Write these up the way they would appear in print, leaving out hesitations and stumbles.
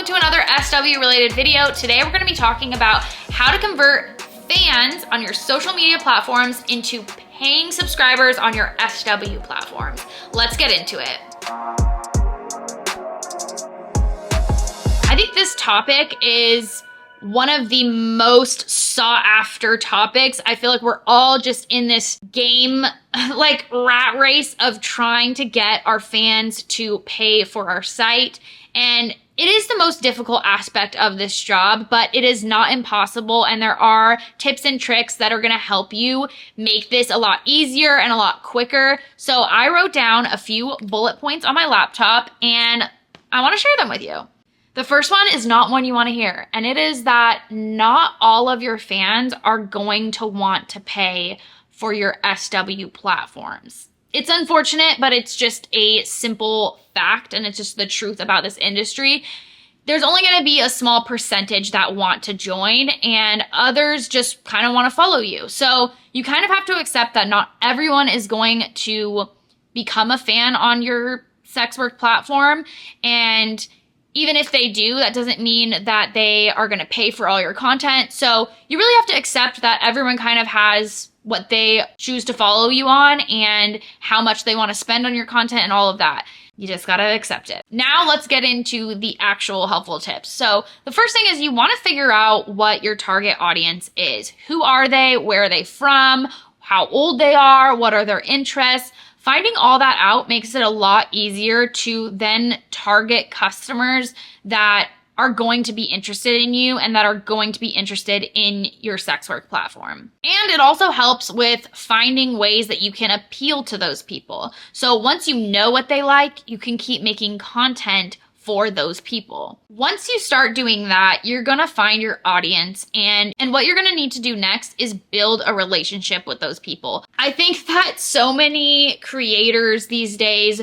to another SW related video. Today we're going to be talking about how to convert fans on your social media platforms into paying subscribers on your SW platforms. Let's get into it. I think this topic is one of the most sought after topics. I feel like we're all just in this game, like rat race of trying to get our fans to pay for our site. And it is the most difficult aspect of this job, but it is not impossible. And there are tips and tricks that are going to help you make this a lot easier and a lot quicker. So I wrote down a few bullet points on my laptop and I want to share them with you. The first one is not one you want to hear, and it is that not all of your fans are going to want to pay for your SW platforms. It's unfortunate, but it's just a simple fact, and it's just the truth about this industry. There's only going to be a small percentage that want to join, and others just kind of want to follow you. So you kind of have to accept that not everyone is going to become a fan on your sex work platform, and even if they do, that doesn't mean that they are going to pay for all your content. So you really have to accept that everyone kind of has what they choose to follow you on and how much they want to spend on your content and all of that. You just got to accept it. Now let's get into the actual helpful tips. So the first thing is you want to figure out what your target audience is. Who are they? Where are they from? How old they are? What are their interests? Finding all that out makes it a lot easier to then target customers that are going to be interested in you and that are going to be interested in your sex work platform. And it also helps with finding ways that you can appeal to those people. So once you know what they like, you can keep making content for those people. Once you start doing that, you're gonna find your audience, and what you're gonna need to do next is build a relationship with those people. I think that so many creators these days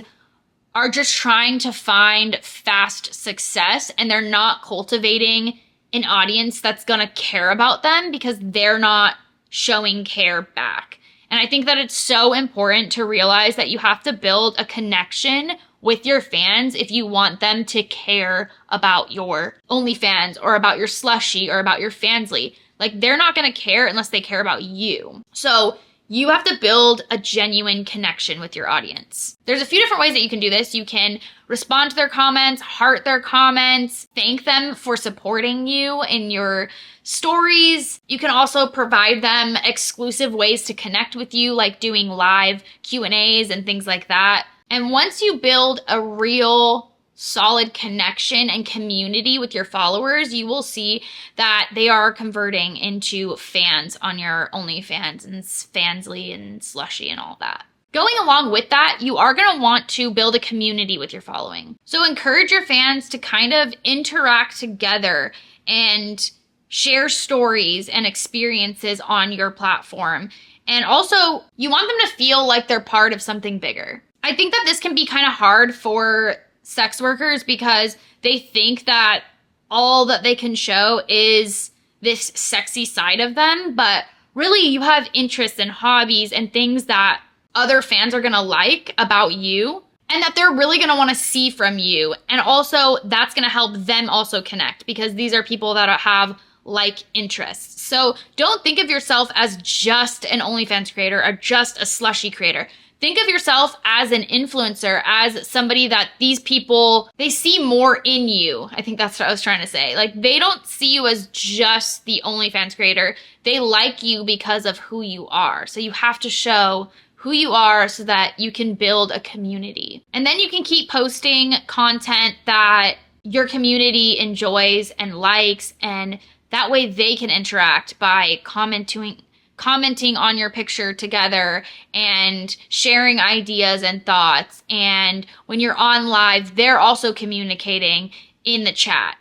are just trying to find fast success, and they're not cultivating an audience that's gonna care about them because they're not showing care back. And I think that it's so important to realize that you have to build a connection with your fans if you want them to care about your OnlyFans or about your slushy or about your Fansly. Like, they're not going to care unless they care about you. So you have to build a genuine connection with your audience. There's a few different ways that you can do this. You can respond to their comments, heart their comments, thank them for supporting you in your stories. You can also provide them exclusive ways to connect with you, like doing live Q&As and things like that. And once you build a real solid connection and community with your followers, you will see that they are converting into fans on your OnlyFans and Fansly and Slushy and all that. Going along with that, you are going to want to build a community with your following. So encourage your fans to kind of interact together and share stories and experiences on your platform. And also, you want them to feel like they're part of something bigger. I think that this can be kind of hard for sex workers because they think that all that they can show is this sexy side of them, but really you have interests and hobbies and things that other fans are going to like about you and that they're really going to want to see from you. And also that's going to help them also connect because these are people that have like interests. So don't think of yourself as just an OnlyFans creator or just a slushy creator. Think of yourself as an influencer, as somebody that these people, they see more in you. I think that's what I was trying to say. Like, they don't see you as just the OnlyFans creator. They like you because of who you are. So you have to show who you are so that you can build a community. And then you can keep posting content that your community enjoys and likes, and that way they can interact by commenting on your picture together and sharing ideas and thoughts. And when you're on live, they're also communicating in the chat.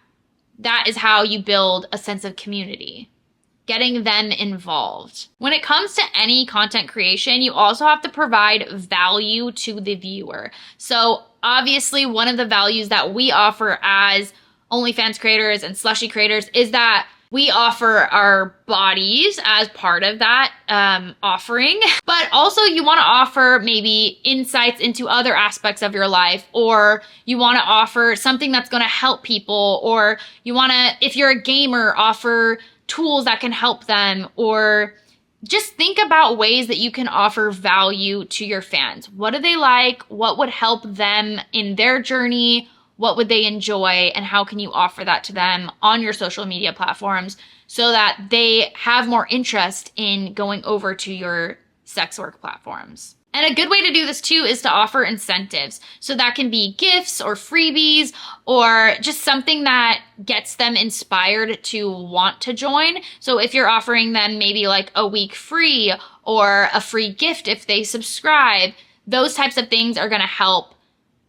That is how you build a sense of community, getting them involved. When it comes to any content creation, you also have to provide value to the viewer. So obviously one of the values that we offer as OnlyFans creators and slushy creators is that We offer our bodies as part of that offering, but also you want to offer maybe insights into other aspects of your life, or you want to offer something that's going to help people, or you want to, if you're a gamer, offer tools that can help them, or just think about ways that you can offer value to your fans. What do they like? What would help them in their journey? What would they enjoy, and how can you offer that to them on your social media platforms so that they have more interest in going over to your sex work platforms? And a good way to do this too is to offer incentives. So that can be gifts or freebies or just something that gets them inspired to want to join. So if you're offering them maybe like a week free or a free gift if they subscribe, those types of things are going to help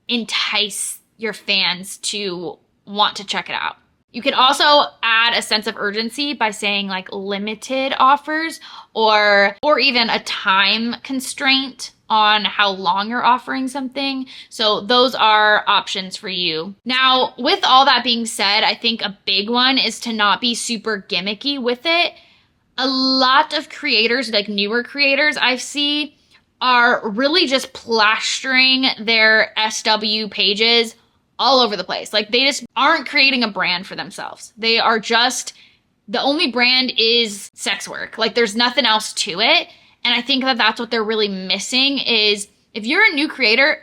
entice your fans to want to check it out. You can also add a sense of urgency by saying like limited offers or even a time constraint on how long you're offering something. So those are options for you. Now, with all that being said, I think a big one is to not be super gimmicky with it. A lot of creators, like newer creators I see, are really just plastering their SW pages all over the place. Like they just aren't creating a brand for themselves. They are just, the only brand is sex work. Like there's nothing else to it. And I think that that's what they're really missing is if you're a new creator,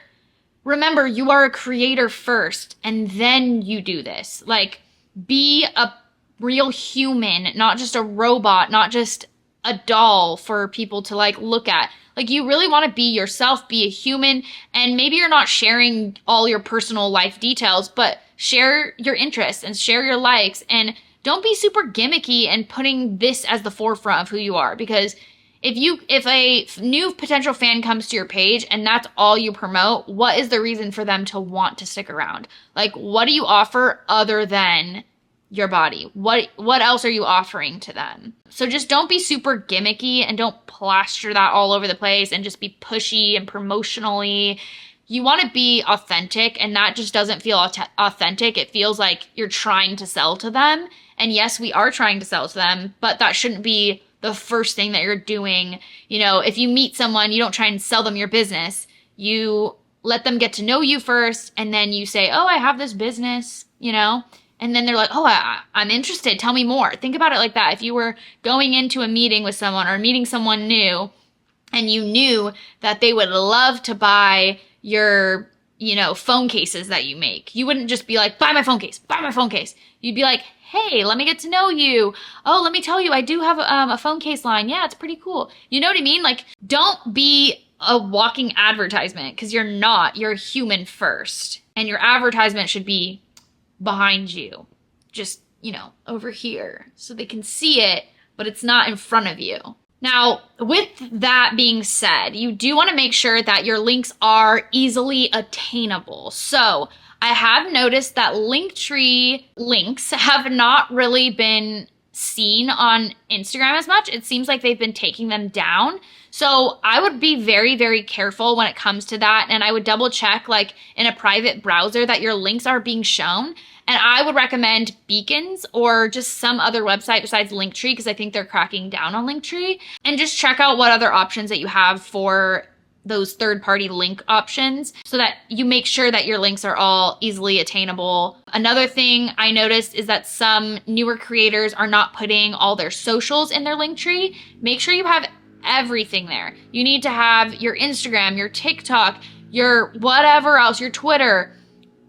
remember you are a creator first and then you do this. Like be a real human, not just a robot, not just a doll for people to like look at. Like you really want to be yourself, be a human, and maybe you're not sharing all your personal life details, but share your interests and share your likes, and don't be super gimmicky and putting this as the forefront of who you are. Because if a new potential fan comes to your page and that's all you promote, what is the reason for them to want to stick around? Like what do you offer other than your body? What else are you offering to them? So just don't be super gimmicky and don't plaster that all over the place and just be pushy and promotionally. You want to be authentic, and that just doesn't feel authentic. It feels like you're trying to sell to them. And yes, we are trying to sell to them, but that shouldn't be the first thing that you're doing. You know, if you meet someone, you don't try and sell them your business. You let them get to know you first, and then you say, oh, I have this business, you know? And then they're like, oh, I'm interested. Tell me more. Think about it like that. If you were going into a meeting with someone or meeting someone new and you knew that they would love to buy your, phone cases that you make, you wouldn't just be like, buy my phone case, buy my phone case. You'd be like, hey, let me get to know you. Oh, let me tell you, I do have a phone case line. Yeah, it's pretty cool. You know what I mean? Like, don't be a walking advertisement because you're not. You're a human first. And your advertisement should be behind you, just, over here so they can see it, but it's not in front of you. Now, with that being said, you do want to make sure that your links are easily attainable. So I have noticed that Linktree links have not really been seen on Instagram as much. It seems like they've been taking them down. So I would be very, very careful when it comes to that. And I would double check like in a private browser that your links are being shown. And I would recommend Beacons or just some other website besides Linktree, because I think they're cracking down on Linktree. And just check out what other options that you have for those third-party link options so that you make sure that your links are all easily attainable. Another thing I noticed is that some newer creators are not putting all their socials in their Linktree. Make sure you have everything there. You need to have your Instagram, your TikTok, your whatever else, your Twitter,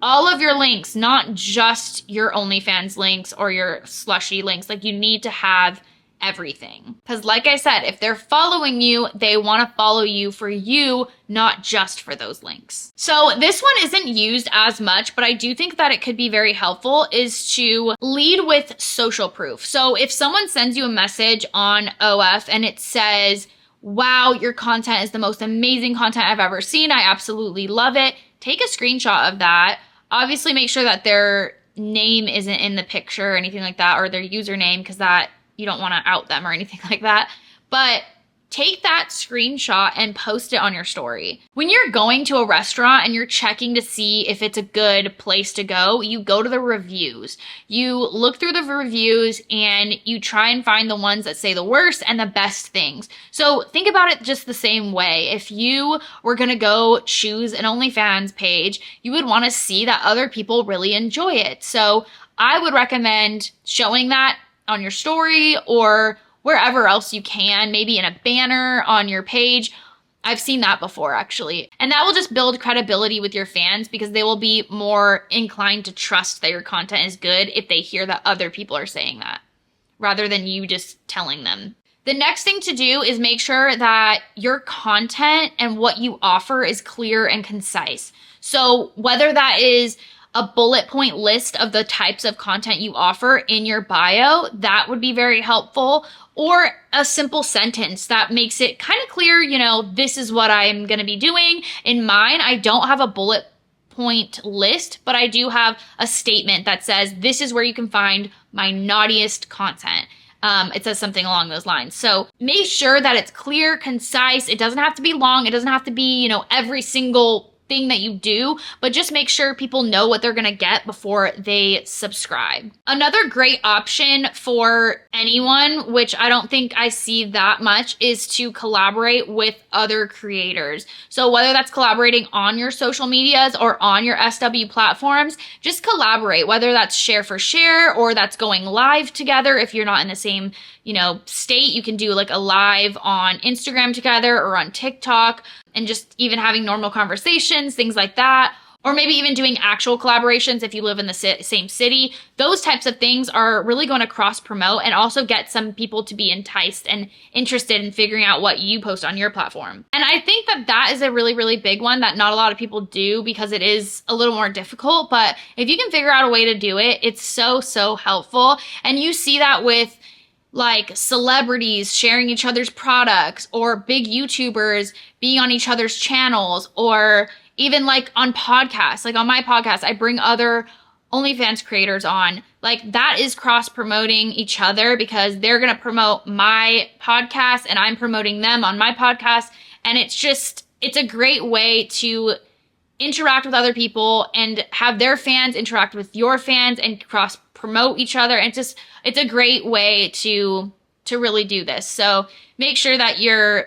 all of your links, not just your OnlyFans links or your slushy links. Like you need to have everything. Because like I said, if they're following you, they want to follow you for you, not just for those links. So this one isn't used as much, but I do think that it could be very helpful, is to lead with social proof. So if someone sends you a message on OF and it says, wow, your content is the most amazing content I've ever seen, I absolutely love it, take a screenshot of that. Obviously make sure that their name isn't in the picture or anything like that, or their username, because that you don't want to out them or anything like that. But take that screenshot and post it on your story. When you're going to a restaurant and you're checking to see if it's a good place to go, you go to the reviews. You look through the reviews and you try and find the ones that say the worst and the best things. So think about it just the same way. If you were gonna go choose an OnlyFans page, you would wanna see that other people really enjoy it. So I would recommend showing that on your story or wherever else you can, maybe in a banner on your page. I've seen that before, actually. And that will just build credibility with your fans because they will be more inclined to trust that your content is good if they hear that other people are saying that, rather than you just telling them. The next thing to do is make sure that your content and what you offer is clear and concise. So whether that is a bullet point list of the types of content you offer in your bio, that would be very helpful. Or a simple sentence that makes it kind of clear, this is what I'm going to be doing. In mine, I don't have a bullet point list, but I do have a statement that says, this is where you can find my naughtiest content. It says something along those lines. So make sure that it's clear, concise. It doesn't have to be long. It doesn't have to be, every single thing that you do, but just make sure people know what they're going to get before they subscribe. Another great option for anyone, which I don't think I see that much, is to collaborate with other creators. So whether that's collaborating on your social medias or on your SW platforms, just collaborate, whether that's share for share or that's going live together. If you're not in the same state, you can do like a live on Instagram together or on TikTok, and just even having normal conversations, things like that. Or maybe even doing actual collaborations if you live in the same city. Those types of things are really going to cross promote and also get some people to be enticed and interested in figuring out what you post on your platform. And I think that is a really, really big one that not a lot of people do because it is a little more difficult. But if you can figure out a way to do it, it's so, so helpful. And you see that with like celebrities sharing each other's products, or big YouTubers being on each other's channels, or even like on podcasts. Like on my podcast, I bring other OnlyFans creators on. Like that is cross promoting each other because they're going to promote my podcast and I'm promoting them on my podcast. And it's a great way to interact with other people and have their fans interact with your fans and cross promote each other. And it's a great way to really do this. So make sure that you're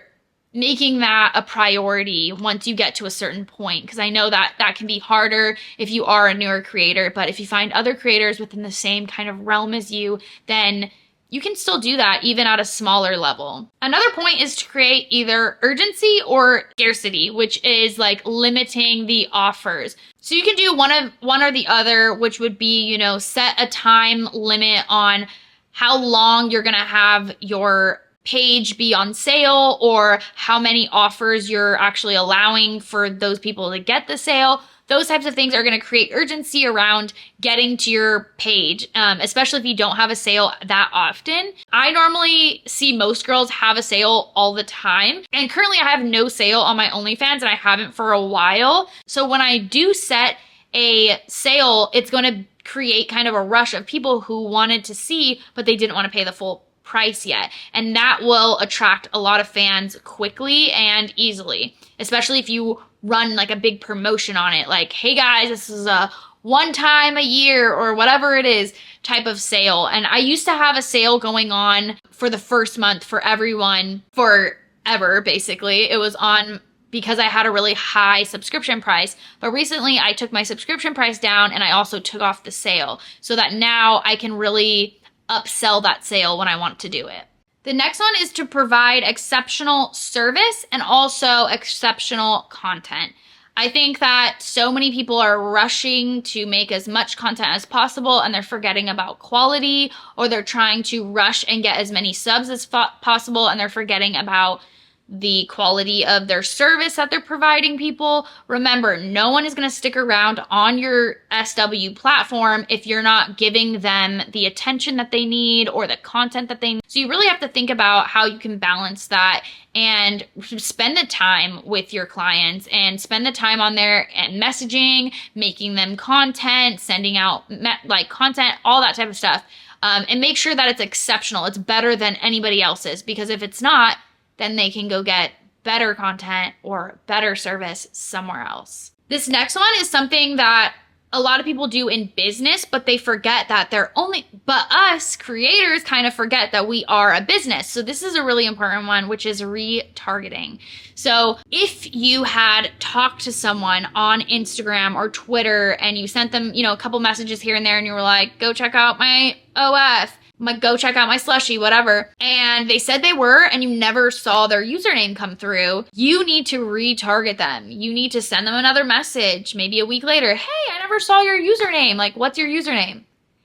making that a priority once you get to a certain point, because I know that can be harder if you are a newer creator. But if you find other creators within the same kind of realm as you, then you can still do that even at a smaller level. Another point is to create either urgency or scarcity, which is like limiting the offers. So you can do one or the other, which would be, set a time limit on how long you're going to have your page be on sale, or how many offers you're actually allowing for those people to get the sale. Those types of things are going to create urgency around getting to your page, especially if you don't have a sale that often. I normally see most girls have a sale all the time. And currently I have no sale on my OnlyFans, and I haven't for a while. So when I do set a sale, it's going to create kind of a rush of people who wanted to see, but they didn't want to pay the full price yet. And that will attract a lot of fans quickly and easily, especially if you run like a big promotion on it. Like, hey guys, this is a one time a year or whatever it is type of sale. And I used to have a sale going on for the first month for everyone forever, basically. It was on because I had a really high subscription price. But recently I took my subscription price down, and I also took off the sale so that now I can really upsell that sale when I want to do it. The next one is to provide exceptional service and also exceptional content. I think that so many people are rushing to make as much content as possible, and they're forgetting about quality, or they're trying to rush and get as many subs as possible, and they're forgetting about the quality of their service that they're providing people. Remember, no one is going to stick around on your SW platform if you're not giving them the attention that they need or the content that they need. So you really have to think about how you can balance that and spend the time with your clients and spend the time on there and messaging, making them content, sending out like content, all that type of stuff. And make sure that it's exceptional. It's better than anybody else's, because if it's not, then they can go get better content or better service somewhere else. This next one is something that a lot of people do in business, but they forget that but us creators kind of forget that we are a business. So this is a really important one, which is retargeting. So if you had talked to someone on Instagram or Twitter and you sent them, a couple messages here and there and you were like, go check out my OF, go check out my slushy, whatever. And they said they were, and you never saw their username come through. You need to retarget them. You need to send them another message, maybe a week later. Hey, I never saw your username. Like, what's your username?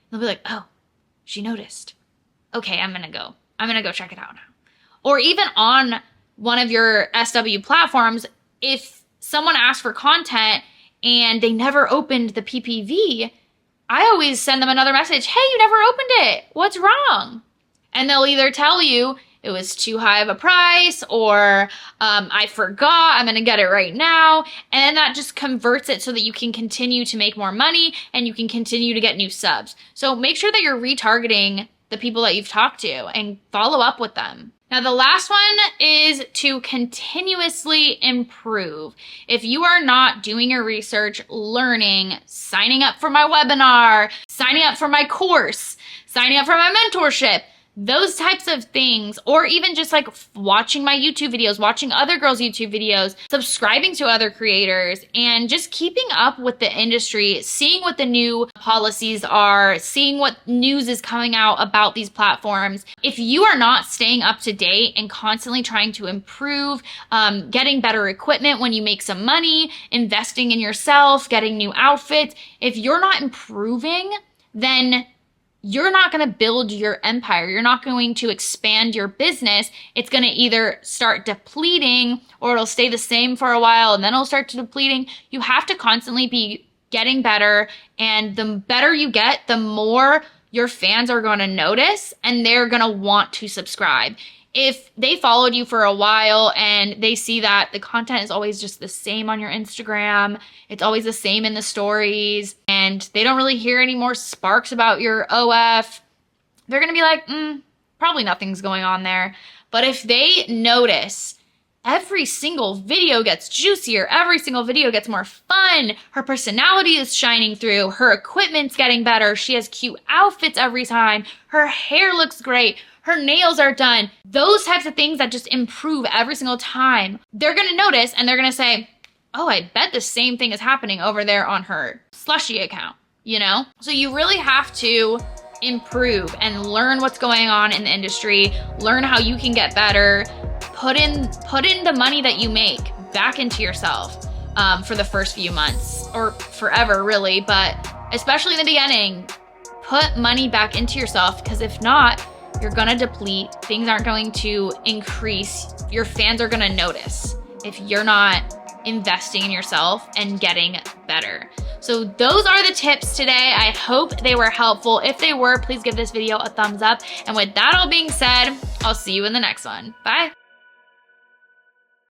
They'll be like, oh, she noticed. Okay, I'm gonna go check it out now. Or even on one of your SW platforms, if someone asks for content and they never opened the PPV, I always send them another message. Hey, you never opened it. What's wrong? And they'll either tell you it was too high of a price or I forgot, I'm going to get it right now. And then that just converts it so that you can continue to make more money and you can continue to get new subs. So make sure that you're retargeting the people that you've talked to and follow up with them. Now, the last one is to continuously improve. If you are not doing your research, learning, signing up for my webinar, signing up for my course, signing up for my mentorship, those types of things, or even just like watching my YouTube videos, watching other girls' YouTube videos, subscribing to other creators, and just keeping up with the industry, seeing what the new policies are, seeing what news is coming out about these platforms. If you are not staying up to date and constantly trying to improve, getting better equipment when you make some money, investing in yourself, getting new outfits, if you're not improving, then you're not going to build your empire. You're not going to expand your business. It's going to either start depleting or it'll stay the same for a while and then it'll start to depleting. You have to constantly be getting better. And the better you get, the more your fans are going to notice and they're going to want to subscribe. If they followed you for a while and they see that the content is always just the same on your Instagram, it's always the same in the stories, and they don't really hear any more sparks about your OF, they're gonna be like, probably nothing's going on there. But if they notice every single video gets juicier, every single video gets more fun, her personality is shining through, her equipment's getting better, she has cute outfits every time, her hair looks great, her nails are done, those types of things that just improve every single time, they're gonna notice and they're gonna say, oh, I bet the same thing is happening over there on her slushy account, So you really have to improve and learn what's going on in the industry, learn how you can get better, put in the money that you make back into yourself for the first few months or forever really, but especially in the beginning, put money back into yourself, because if not, you're gonna deplete, things aren't going to increase, your fans are gonna notice if you're not investing in yourself and getting better. So those are the tips today. I hope they were helpful. If they were, please give this video a thumbs up. And with that all being said, I'll see you in the next one. Bye.